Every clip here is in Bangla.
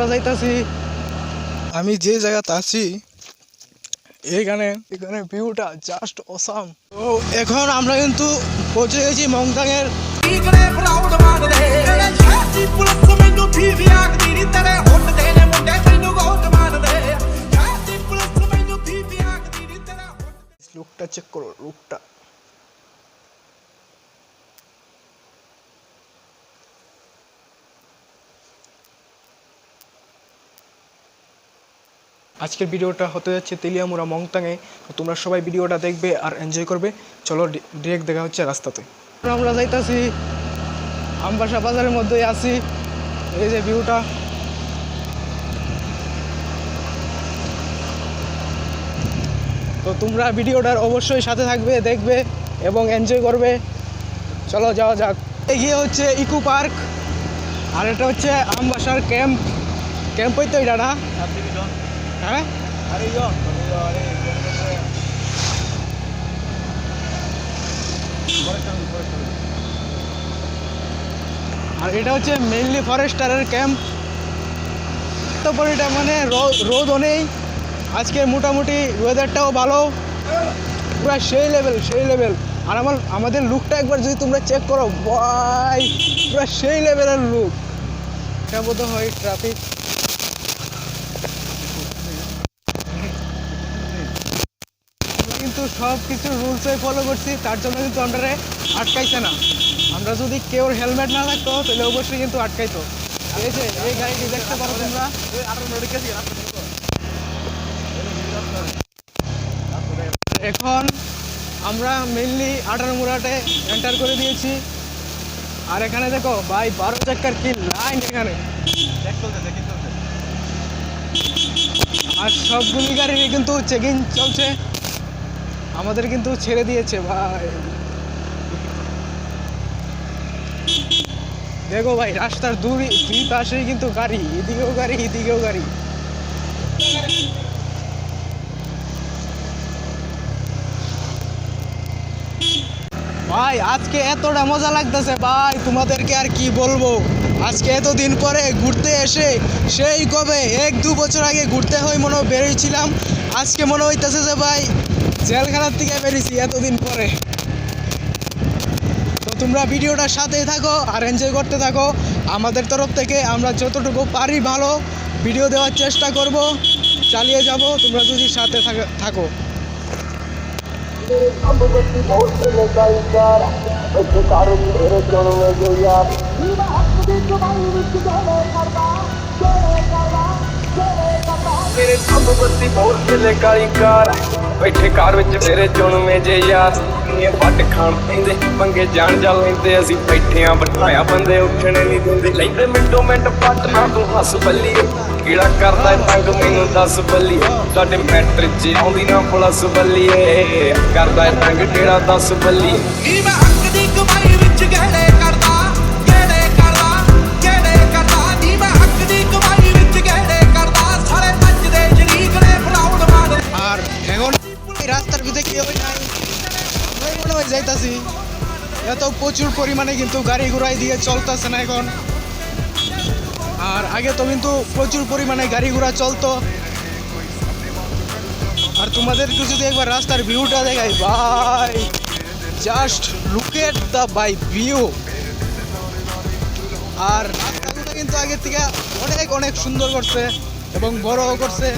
যাইতাছি আমি যে জায়গাতে আছি এখানে ভিউটা জাস্ট অসাম। তো এখন আমরা কিন্তু পৌঁছে গেছি মংথাং এর। লুকটা চেক করো, লুকটা আজকের ভিডিওটা হতে যাচ্ছে তেলিয়ামুড়া মংথাংয়ে। তোমরা সবাই ভিডিওটা দেখবে আর এনজয় করবে। চলো ডিরেক্ট দেখা হচ্ছে রাস্তাতে। আমরা যাইতাছি আমবাসা বাজারের মধ্যেই আছি। এই যে ভিউটা, তো তোমরা ভিডিওটার অবশ্যই সাথে থাকবে, দেখবে এবং এনজয় করবে। চলো যাওয়া যাক। এগিয়ে হচ্ছে ইকো পার্ক আর এটা হচ্ছে আমবাসার ক্যাম্প হইতো এটা না? হ্যাঁ আর এটা হচ্ছে মেইনলি ফরেস্টারের ক্যাম্প। তারপর এটা মানে রোদও নেই আজকে, মোটামুটি ওয়েদারটাও ভালো, পুরো সেই লেভেল। আর আমাদের লুকটা একবার যদি তোমরা চেক করো ভাই, পুরো সেই লেভেলের লুক। এটা বোধ হয় ট্রাফিক। কিন্তু সব কিছু রুলসই ফলো করছি, তার জন্য কিন্তু আমরা আটকাইছে না। আমরা যদি কেউ হেলমেট না থাকতো তাহলে অবশ্যই কিন্তু আটকাইতো। এই যে এই গাড়িটি দেখতে পারো তোমরা। এখন আমরা মেইনলি 18 মুড়াটে এন্টার করে দিয়েছি। আর এখানে দেখো ভাই 12 চাকার কি লাইন এখানে, আর সবগুলি গাড়ি কিন্তু চেকিং চলছে। আমাদের কিন্তু ছেড়ে দিয়েছে ভাই। দেখো ভাই রাস্তার দুই পাশেই কিন্তু গাড়ি, এদিকেও গাড়ি। ভাই আজকে এতটা মজা লাগতেছে ভাই, তোমাদেরকে আর কি বলবো। আজকে এতদিন পরে ঘুরতে এসে, সেই কবে 1-2 বছর আগে ঘুরতে হয় মনে বেরিয়েছিলাম, আজকে মনে হইতেছে যে ভাই জেলখানার থেকে বেরিয়েছি এতদিন পরে। তো তোমরা ভিডিওটার সাথেই থাকো আর এনজয় করতে থাকো। আমাদের তরফ থেকে আমরা যতটুকু পারি ভালো ভিডিও দেওয়ার চেষ্টা করব, চালিয়ে যাব তোমরা যদি সাথে থাকো। मेरे सब बत्ती बहुत चले काली कार बैठे कार विच मेरे चुन में जे यार ये पट खान पेंदे पंगे जान जा लेंदे असी बैठे आ बिठाया बंदे उठने नहीं देंदे लेंदे मिंटो मिंट पट ना तू हस बल्ली कीड़ा करदा तंग मैनू दस बल्ली साडे मैट्रिक च आउंदी ना प्लस बल्ली करदा तंग टेड़ा 10 बल्ली नी मैं हक दी कमाई विच गहले करदा नी मैं हक दी कमाई विच गहले करदा सारे नचदे शरीक ने प्राउड मान। আর এখন রাস্তার ভিতরে কেউ নাই, আমরাই মনে হয় যাইতাছি। এত প্রচুর পরিমাণে কিন্তু গাড়ি ঘোড়াই দিয়ে চলতেছে না এখন। আর আগে তো কিন্তু প্রচুর পরিমাণে গাড়ি ঘোড়া চলতো। আর তোমাদেরকে যদি একবার রাস্তার ভিউটা দেখাই ভাই, just look at the by view. আর রাস্তাগুলো কিন্তু আগের থেকে অনেক সুন্দর করছে এবং বড়ও করছে।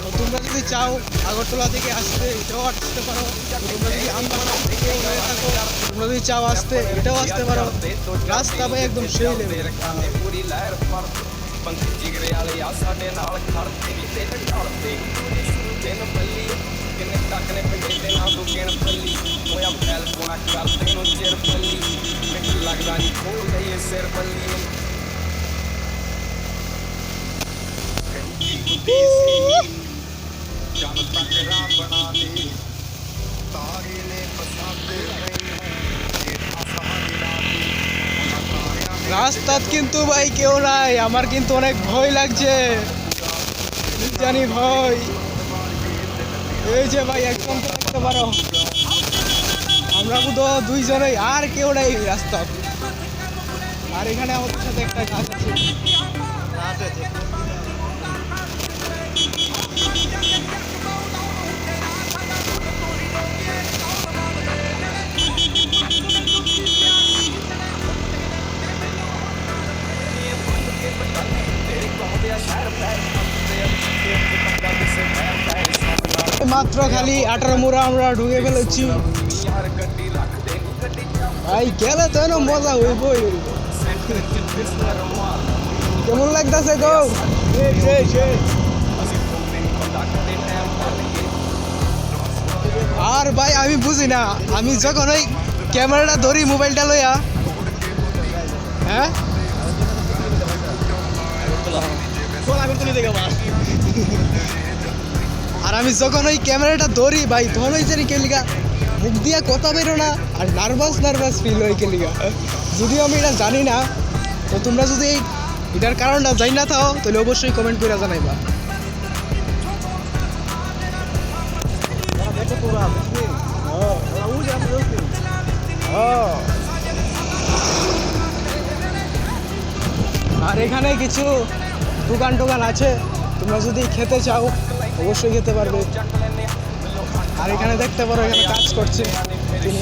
তো তোমরা যদি চাও আগরতলা থেকে আসতে এটাও আসতে পারো, তোমরা যদি আমবাসা থেকে হয়ে থাকো তোমরা যদি চাও আসতে এটাও আসতে পারো। রাস্তা ভাই একদম সেই লেভেল। রাস্তাত কিন্তু ভাই কেউ নাই, আমার কিন্তু অনেক ভয় লাগছে, জানি ভয়। এই যে ভাই একদম দেখতে পারো আমরা বুধ দুইজনেই, আর কেউ নাই রাস্তা। আর এখানে আমাদের সাথে একটা গাছ আছে। মাত্র খালি 18 মুড়া আমরা ঢুকে ফেলেছি ভাই গেলে তো না মজা হইবই কেমন লাগতেছে গো আর ভাই আমি বুঝি না আমি যখন ওই ক্যামেরাটা ধরি মোবাইলটা লইয়া হ্যাঁ আর আমি যখন ওই ক্যামেরাটা ধরি ভাই তখন ওই জানি কেলিগা মুখ দিয়া কথা বেরো না আর নার্ভাস ফিল হয় কেলিগা যদিও আমি এটা জানি না তো তোমরা যদি এটার কারণটা জানি না থাও তাহলে অবশ্যই কমেন্ট করে জানাইবা আর এখানে কিছু দোকান আছে তোমরা যদি খেতে চাও অবশ্যই খেতে পারবে আর এখানে দেখতে পারো এখানে কাজ করছে তিনি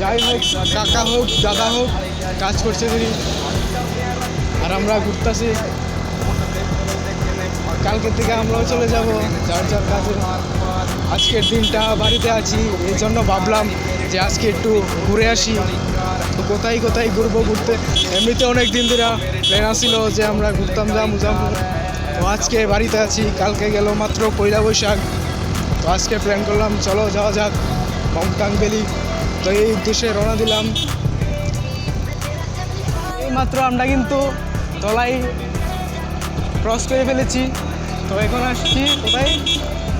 যাই হোক কাকা হোক দাদা হোক কাজ করছে তিনি আর আমরা ঘুরতেছি কালকে থেকে আমরাও চলে যাব যার যার কাজে আজকের দিনটা বাড়িতে আছি এই জন্য ভাবলাম যে আজকে একটু ঘুরে আসি তো কোথায় ঘুরতে এমনিতে অনেক দিন ধরে প্ল্যান আসছিল যে আমরা ঘুরতাম যাবো তো আজকে বাড়িতে আছি কালকে গেল মাত্র পয়লা বৈশাখ তো আজকে প্ল্যান করলাম চলো যাওয়া যাক মংটাং ভ্যালি তো এই উদ্দেশ্যে রওনা দিলাম এই মাত্র আমরা কিন্তু তলাই ক্রস করে ফেলেছি তো এখন আসছি কোথায়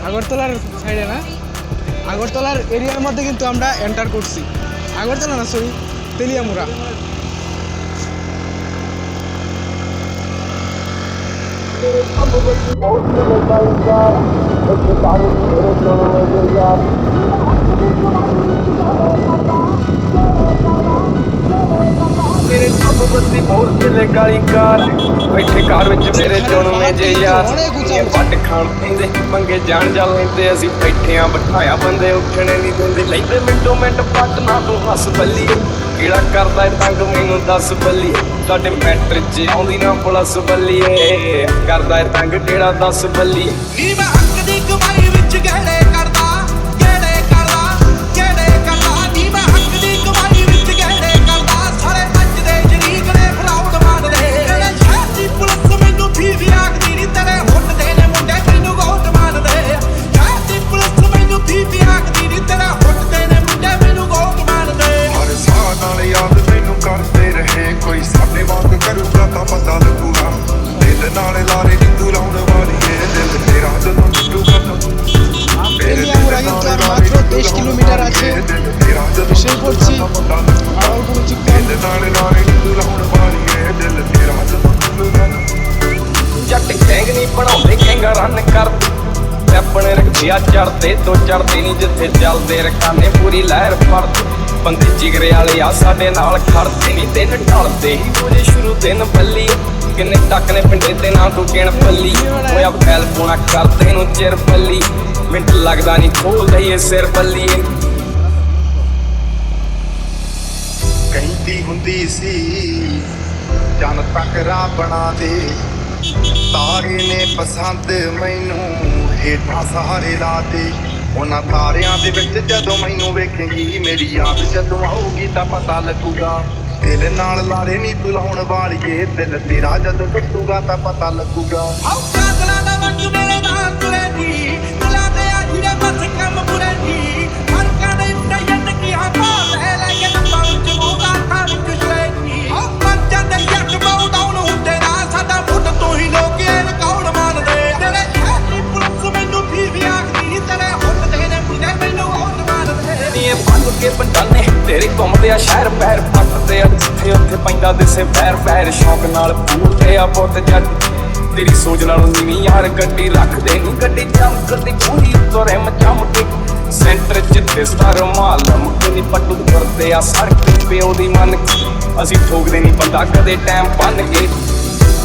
আগরতলার সাইডে না আগরতলার এরিয়ার মধ্যে কিন্তু আমরা এন্টার করছি আগরতলা না সরি তেলিয়ামুড়া ਮੇਰੇ ਸਭ ਬੱਤੀ ਮੋਰ ਚਲੇ ਕਾਲੀ ਕਾਰ ਬੈਠੇ ਕਾਰ ਵਿੱਚ ਮੇਰੇ ਚੁਣਵੇਂ ਜੇ ਯਾਰ ਇਹ ਵੱਟ ਖਾਣ ਪੈਂਦੇ ਮੰਗੇ ਜਾਣ ਜਾ ਲੈਂਦੇ ਅਸੀਂ ਬੈਠਿਆਂ ਬਿਠਾਇਆ ਬੰਦੇ ਉੱਠਣੇ ਨਹੀਂ ਦਿੰਦੇ ਲੈਂਦੇ ਮਿੰਟੋ ਮਿੰਟ ਪੱਟ ਨਾ ਤੂੰ ਹੱਸ ਬੱਲੀ ਕਿਹੜਾ ਕਰਦਾ ਏ ਤੰਗ ਮੈਨੂੰ ਦੱਸ ਬੱਲੀ ਸਾਡੇ ਮੈਟਰ 'ਚ ਆਉਂਦੀ ਨਾ ਪੁਲਿਸ ਬੱਲੀਏ ਕਰਦਾ ਏ ਤੰਗ ਕਿਹੜਾ ਦੱਸ ਬੱਲੀ ਨੀ ਮੈਂ ਹੱਕ ਦੀ ਕਮਾਈ ਵਿੱਚ ਗਹਿਣੇ ਕਰਦਾ ਨੀ ਮੈਂ ਹੱਕ ਦੀ ਕਮਾਈ ਵਿੱਚ ਗਹਿਣੇ ਕਰਦਾ ਸਾਰੇ ਨੱਚਦੇ ਸ਼ਰੀਕ ਨੇ ਫਰਾਉਡ ਮਾਰਦੇ ਤੇਰੇ ਸ਼ਹਿਰ ਦੀ ਪੁਲਿਸ ਮੈਨੂੰ ਫੀਵੀ ਆਖਦੀ ਨੀ ਤੇਰੇ ਹੁੱਟਦੇ ਨੇ ਮੁੰਡੇ ਮੈਨੂੰ ਗੋਟ ਮਾਰਦੇ ਸ਼ਹਿਰ ਦੀ ਪੁਲਿਸ ਮੈਨੂੰ ਫੀਵੀ ਆਖਦੀ ਨੀ ਤੇਰੇ ਹੁੱਟਦੇ ਨੇ ਮੁੰਡੇ ਮੈਨੂੰ ਗੋਟ ਮਾਰਦੇ ਹਰ ਸਾਹ ਨਾਲ ਯਾਦ ਮੈਨੂੰ ਕਰਦੇ ਰਹੇ ਕੋਈ ਸਾਡੇ ਵਾਂਗ ਕਰੂਗਾ ਤਾਂ ਪਤਾ ਲੱਗੂਗਾ ਦਿਲ ਨਾਲ ਲਾਰੇ ਨੀ ਤੂੰ ਲਾਉਣ ਵਾਲੀ ਏ ਦਿਲ ਤੇਰਾ ਜਦੋਂ ਟੁੱਟੂਗਾ তেলিয়ামুড়া কিন্তু আর মাত্র 23 কিলোমিটার আছে এসে পড়ছি আর অল্প কিছুক্ষণ ਦਿਲ ਨਾਲ ਲਾਰੇ ਨੀ ਤੂੰ ਲਾਉਣ ਵਾਲੀ ਏ ਦਿਲ ਤੇਰਾ ਜਦੋਂ ਟੁੱਟੂਗਾ ਜੱਟ ਗੈਂਗ ਨਹੀਂ ਬਣਾਉਂਦੇ ਗੈਂਗਾ ਰਨ ਕਰਦੇ ਆਪਣੇ ਰਖਿਆ ਚੜਦੇ ਤੋਂ ਚੜਦੇ ਨਹੀਂ ਜਿੱਥੇ ਚੱਲਦੇ ਰਕਾਨੇ ਪੂਰੀ ਲਹਿਰ ਫੜਦੇ ਬੰਦੇ ਜਿਗਰੇ ਵਾਲੇ ਆ ਸਾਡੇ ਨਾਲ ਖੜਦੇ ਨਹੀਂ ਦਿਨ ਢਲਦੇ ਹੀ ਉਹਦੇ ਸ਼ੁਰੂ ਦਿਨ ਬੱਲੀ ਕਿੰਨੇ ਟੱਕ ਨੇ ਪਿੰਡੇ ਤੇ ਨਾ ਤੂੰ ਗਿਣ ਪੱਲੀ ਹੋਇਆ ਫੈਲ ਪੋਣਾ ਕਰਦੇ ਨੂੰ ਚਿਰ ਪੱਲੀ ਮਿੰਟ ਲੱਗਦਾ ਨਹੀਂ ਖੋਲਦਾ ਇਹ ਸਿਰ ਬੱਲੀ ਕਹਿੰਦੀ ਹੁੰਦੀ ਸੀ ਜਨ ਤੱਕ ਰਾਹ ਬਣਾ ਦੇ ਤਾਰੇ ਨੇ ਪਸੰਦ ਮੈਨੂੰ ਹੇਠਾਂ ਸਹਾਰੇ ਲਾ ਦੇ ਉਹਨਾਂ ਤਾਰਿਆਂ ਦੇ ਵਿੱਚ ਜਦੋਂ ਮੈਨੂੰ ਵੇਖੇਂਗੀ ਮੇਰੀ ਯਾਦ ਜਦੋਂ ਆਊਗੀ ਤਾਂ ਪਤਾ ਲੱਗੂਗਾ ਦਿਲ ਨਾਲ ਲਾਰੇ ਨਹੀਂ ਤੂੰ ਲਾਉਣ ਵਾਲੀਏ ਦਿਲ ਤੇਰਾ ਜਦੋਂ ਟੁੱਟੂਗਾ ਤਾਂ ਪਤਾ ਲੱਗੂਗਾ ਆਉ ਕਾਤਲਾ ਦਾ ਵੰਗ ਮੇਰੇ ਨਾਲ ਤੁਰੇ ਦੀ ਤੁਲਾ ਦੇ ਆ ਜਿਹੜੇ ਬਸ ਕੰਮ ਬੁਰੇ ਦੀ ਹਰ ਕਾਨੇ ਪ੍ਰਯਤ ਕੀ ਹਾਂ ਲੈ ਲੈ ਕੇ ਪਹੁੰਚ ਮੋਗਾ ਥਾਂ ਵਿੱਚ ਸ਼ੈਨੀ ਆਉ ਪੰਚਾਂ ਦੇ ਜੱਟ ਬਾਉ ਡਾਊਨ ਹੁੰਦੇ ਨਾ ਸਾਡਾ ਫੁੱਟ ਤੋਂ ਹੀ ਲੋਕ ਇਹ ਕੌਣ ਮੰਨਦੇ ਤੇਰੇ ਛਾਤੀ ਪੁਲਿਸ ਮੈਨੂੰ ਫੀਵੀ ਆਖਦੀ ਨੀ ਤੇਰੇ ਹੁੱਟ ਦੇ ਨੇ ਮੁੰਡੇ ਮੈਨੂੰ ਹੋਟ ਮਾਰਦੇ ਨੀ ਇਹ ਬੰਦ ਕੇ ਬੰਡਾਨੇ ਤੇਰੇ ਘੁੰਮਦੇ ਆ ਸ਼ਹਿਰ ਪੈਰ ਪੱਟਦੇ ਆ ਜਿੱਥੇ ਉੱਥੇ ਪੈਂਦਾ ਦਿਸੇ ਪੈਰ ਸ਼ੌਕ ਨਾਲ ਪੂਰਦੇ ਆ ਪੁੱਤ ਜੱਟ ਤੇਰੀ ਸੋਚ ਨਾਲੋਂ ਨੀਵੀਂ ਯਾਰ ਗੱਡੀ ਰੱਖਦੇ ਨੀ ਗੱਡੀ ਚਮਕਦੀ ਪੂਰੀ ਤੋਰੇ ਮਚਮਕੇ ਸੈਂਟਰ ਚ ਦਿਸਦਾ ਰੁਮਾਲ ਮੁੱਕਦੀ ਪੱਟੂ ਕਰਦੇ ਆ ਸੜਕ ਪਿਓ ਦੀ ਮਨ ਅਸੀਂ ਠੋਕਦੇ ਨਹੀਂ ਬੰਦਾ ਕਦੇ ਟਾਈਮ ਬੰਨ ਕੇ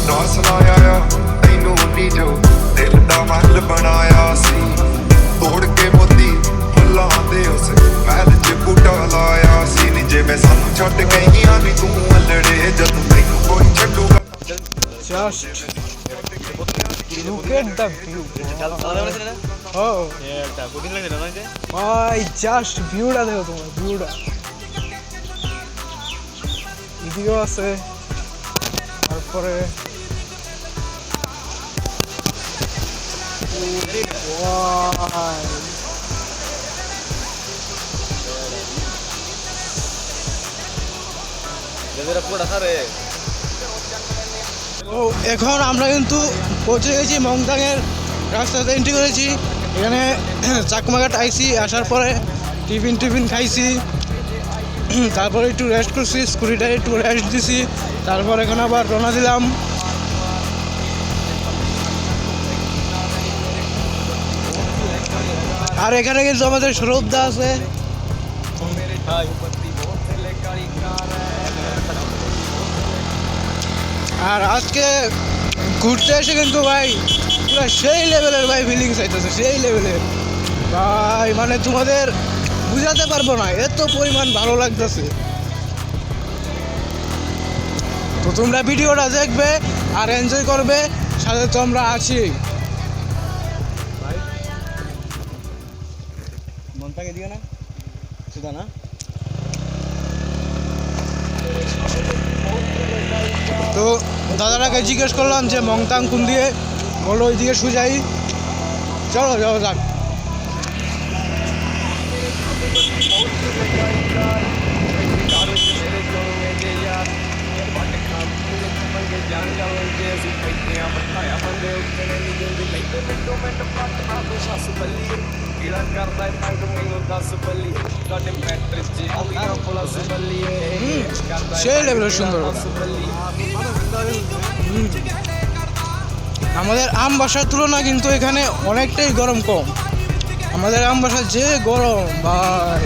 ਨਾ ਸੁਣਾਇਆ ਆ ਤੈਨੂੰ ਨੀ ਜੋ ਦਿਲ ਦਾ ਮਹਿਲ ਬਣਾਇਆ ਸੀ ਤੋੜ ਕੇ ਮੋਤੀ ਫੁੱਲਾਂ ਦੇ ਉਸ ਮਹਿਲ 'ਚ ਬੂਟਾ ਲਾਇਆ ਸੀ ਨੀ ਜਿਵੇਂ ਸਾਨੂੰ ਛੱਡ ਗਈਆਂ ਨੀ ਤੂੰ ਅਲੜੇ ਜਦੋਂ ਤੈਨੂੰ ਕੋਈ ਛੱਡੂਗਾ Just look at the view. ও এটা কঠিন লাগে না যে ভাই জাস্ট ভিউটা দেখো তোমার ভিউটা এদিকেও আছে তারপরে ভাই, যেটা পুরোটা সারে ও এখন আমরা কিন্তু পৌঁছে গেছি মংতাংয়ের রাস্তাতে এন্ট্রি করেছি এখানে চাকমাঘাট আইসি আসার পরে টিফিন খাইছি তারপরে একটু রেস্ট করছি স্কুটিটায় একটু রেস্ট দিছি তারপর এখন আবার রওনা দিলাম আর এখানে কিন্তু আমাদের সৌরভদা আছে আর আজকে ঘুরতে এসে কিন্তু ভাই পুরো সেই লেভেলের ভাই ফিলিংস আইতেছে সেই লেভেলের ভাই মানে তোমাদের বুঝাতে পারবো না এত পরিমাণ ভালো লাগতেছে তো তোমরা ভিডিওটা দেখবে আর এনজয় করবে সাথে তো আমরা আছি মনটাকে দিও না সুদা না তো দাদাটাকে জিজ্ঞেস করলাম যে মংতাং কোন দিয়ে বলো ওই দিকে সুজাই চলো যাওয়া যাক সেই লেভেলের সুন্দর আমাদের আম বাসার তুলনা কিন্তু এখানে অনেকটাই গরম কম আমাদের আম বাসা যে গরম ভাই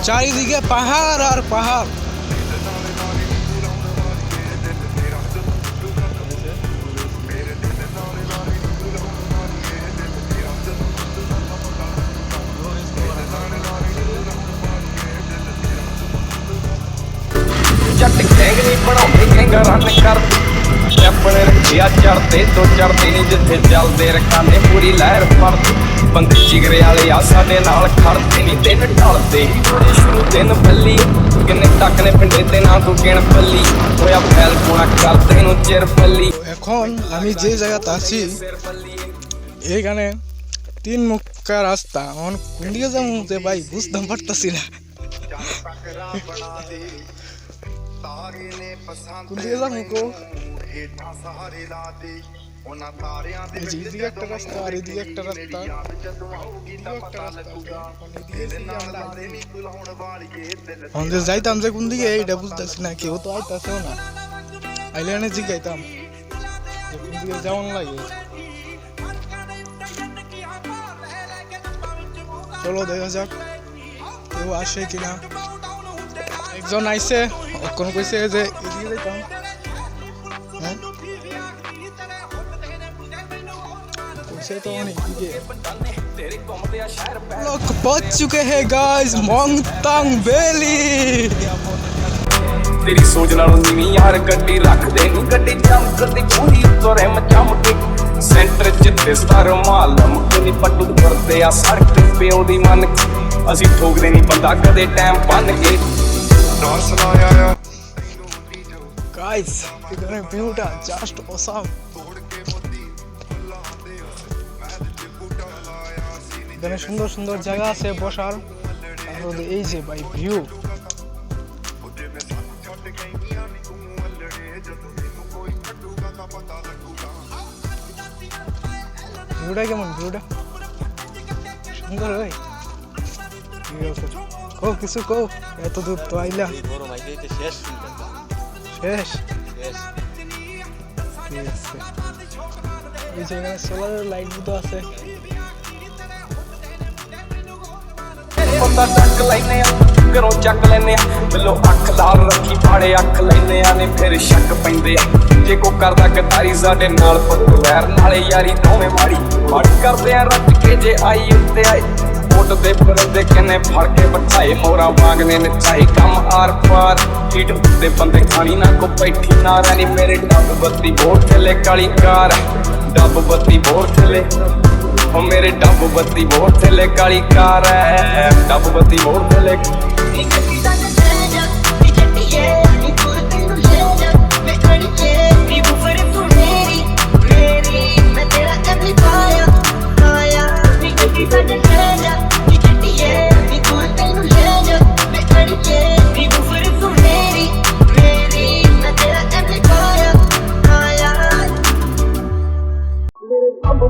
চারিদিকে পাহাড় আর পাহাড় ਜੱਟ ਗੈਂਗ ਨਹੀਂ ਬਣਾਉਂਦੇ ਗੈਂਗਾ ਰਨ ਕਰ ਆਪਣੇ ਰੱਖਿਆ ਚੜਦੇ ਤੋਂ ਚੜਦੇ ਨਹੀਂ ਜਿੱਥੇ ਚੱਲਦੇ ਰਖਾਨੇ ਪੂਰੀ ਲਹਿਰ ਫੜਦੇ ਬੰਦੇ ਜਿਗਰੇ ਵਾਲੇ ਆ ਸਾਡੇ ਨਾਲ ਖੜਦੇ ਨਹੀਂ ਦਿਨ ਢਲਦੇ ਹੀ ਬੜੇ ਸ਼ੁਰੂ ਦਿਨ ਬੱਲੀ ਕਿੰਨੇ ਟੱਕ ਨੇ ਪਿੰਡੇ ਤੇ ਨਾ ਤੂੰ ਗਿਣ ਪੱਲੀ ਹੋਇਆ ਫੈਲ ਕੋਣਾ ਕਰਦੇ ਨੂੰ ਚਿਰ ਪੱਲੀ এখন আমি যে জায়গাতে আছি এইখানে তিন মুখা রাস্তা এখন কোন দিকে যাবো ভাই বুঝতে পারতাছি না ਤਾਰੇ ਨੇ ਪਸੰਦ কোন দিকে যাবো কো ਹੇਠਾਂ ਸਹਾਰੇ ਲਾ ਦੇ ਉਹਨਾਂ ਤਾਰਿਆਂ ਦੇ এই যে এদিকে একটা রাস্তা আর এদিকে একটা রাস্তা ਜਦੋਂ ਆਉਗੀ ਤਾਂ ਪਤਾ ਲੱਗੂਗਾ ਤੇਰੇ ਨਾਲ ਲਾਰੇ ਨਹੀਂ ਬੁਲਾਉਣ ਵਾਲੀਏ ਦਿਲ আমাদের যাইতাম যে কোন দিকে এইটা বুঝতেছি না কেউ তো আইতাছেও না আইলে এনে জিগাইতাম যে কোন দিকে যাওয়ান লাগে চলো দেখা যাক কেউ আসে কিনা একজন আইছে অক্ষণ কইছে যে এদিকে যাইতাম হ্যাঁ কইছে তো অনেক দিকে लोग पहुंच चुके हैं गाइस मोंगतांग वैली ਤੇਰੀ ਸੋਚ ਨਾਲੋਂ ਨੀਵੀਂ ਯਾਰ ਗੱਡੀ ਰੱਖਦੇ ਨਹੀਂ ਗੱਡੀ ਚਮਕਦੀ ਪੂਰੀ ਉੱਤੋਂ ਰਿਮ ਚਮਕੇ ਸੈਂਟਰ ਚ ਦਿਸਦਾ ਰੁਮਾਲ ਲਮਕੇ ਨੀ ਪੱਟੂ ਕਰਦੇ ਆ ਸੜਕ ਪਿਓ ਦੀ ਮੰਨ ਕੇ ਅਸੀਂ ਠੋਕਦੇ ਨਹੀਂ ਬੰਦਾ ਕਦੇ ਟਾਈਮ ਬੰਨ ਕੇ ਨਾ ਸੁਣਾਇਆ गाइस इधर व्यूटा जस्ट ऑसम এখানে সুন্দর সুন্দর জায়গা আছে বসার আর এই যে ভাই ভিউ ভিউটা কেমন ভিউটা সুন্দর ভাই ঠিক আছে কো কিছু কো এত দূর তো আইলা বড় ভাই এইটা শেষ শেষ শেষ ঠিক আছে এই যে এখানে সোলার লাইট তো আছে ਹੁੰਦਾ ਚੱਕ ਲੈਨੇ ਆ ਘਰੋਂ ਚੱਕ ਲੈਨੇ ਆ ਬਿੱਲੋ ਅੱਖ ਲਾਲ ਰੱਖੀ ਪਾੜੇ ਅੱਖ ਲੈਨੇ ਆ ਨੇ ਫਿਰ ਸ਼ੱਕ ਪੈਂਦੇ ਆ ਜੇ ਕੋ ਕਰਦਾ ਗਦਾਰੀ ਸਾਡੇ ਨਾਲ ਪੁੱਤ ਵੈਰ ਨਾਲੇ ਯਾਰੀ ਦੋਵੇਂ ਮਾੜੀ ਕਰਦੇ ਆ ਰੱਜ ਕੇ ਜੇ ਆਈ ਉੱਤੇ ਆਏ ਕੋਟ ਦੇ ਪਰਦੇ ਕਿਨੇ ਫੜ ਕੇ ਬਿਠਾਏ ਮੋਰਾ ਵਾਂਗਨੇ ਨਚਾਈ ਕੰਮ ਆਰ ਪਾਰ ਹੀਟ ਉੱਤੇ ਬੰਦੇ ਖਾਣੀ ਨਾ ਕੋ ਬੈਠੀ ਨਾ ਰਹਿਣੀ ਮੇਰੇ ਡੱਬ ਬੱਤੀ ਬੋਰ ਥੱਲੇ ਕਾਲੀ ਕਾਰ ਡੱਬ ਬੱਤੀ ਬੋਰ ਥੱਲੇ ਉਹ ਮੇਰੇ ਡੱਬ ਬੱਤੀ ਬੋਰ ਥੱਲੇ ਕਾਲੀ ਕਾਰ ਹੈ ਡੱਬ ਬੱਤੀ ਬੋਰ ਥੱਲੇ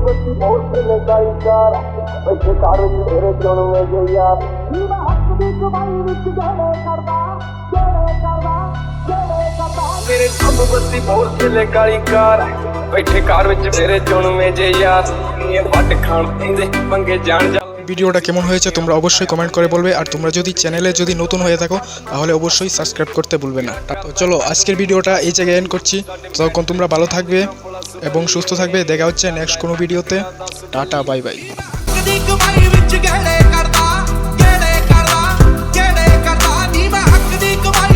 ਬੱਤੀ ਬੋਰ ਥੱਲੇ ਕਾਲੀ ਕਾਰ ਬੈਠੇ ਕਾਰ ਵਿੱਚ ਮੇਰੇ ਚੁਣਵੇਂ ਜੇ ਯਾਰ ਨੀਵਾ ਹੱਕ ਦੀ ਕਮਾਈ ਵਿੱਚ ਜਿਹੜੇ ਕਰਦਾ ਮੇਰੇ ਡੱਬ ਬੱਤੀ ਬੋਰ ਥੱਲੇ ਕਾਲੀ ਕਾਰ ਬੈਠੇ ਕਾਰ ਵਿੱਚ ਮੇਰੇ ਚੁਣਵੇਂ ਜੇ ਯਾਰ ਇਹ ਵੱਟ ਖਾਣ ਪੈਂਦੇ ਪੰਗੇ ਜਾਣ ਜਾ ভিডিওটা কেমন হয়েছে তোমরা অবশ্যই কমেন্ট করে বলবে আর তোমরা যদি চ্যানেলে যদি নতুন হয়ে থাকো তাহলে অবশ্যই সাবস্ক্রাইব করতে ভুলবে না তো চলো আজকের ভিডিওটা এই জায়গায় এন্ড করছি ততক্ষণ তোমরা ভালো থাকবে এবং সুস্থ থাকবে দেখা হচ্ছে নেক্সট কোনো ভিডিওতে টাটা বাই বাই ਕਦੀ ਕਮਾਈ ਵਿੱਚ ਗਹਿੜੇ ਕਰਦਾ ਨੀ ਮੈਂ ਹੱਕ ਦੀ ਕਮਾਈ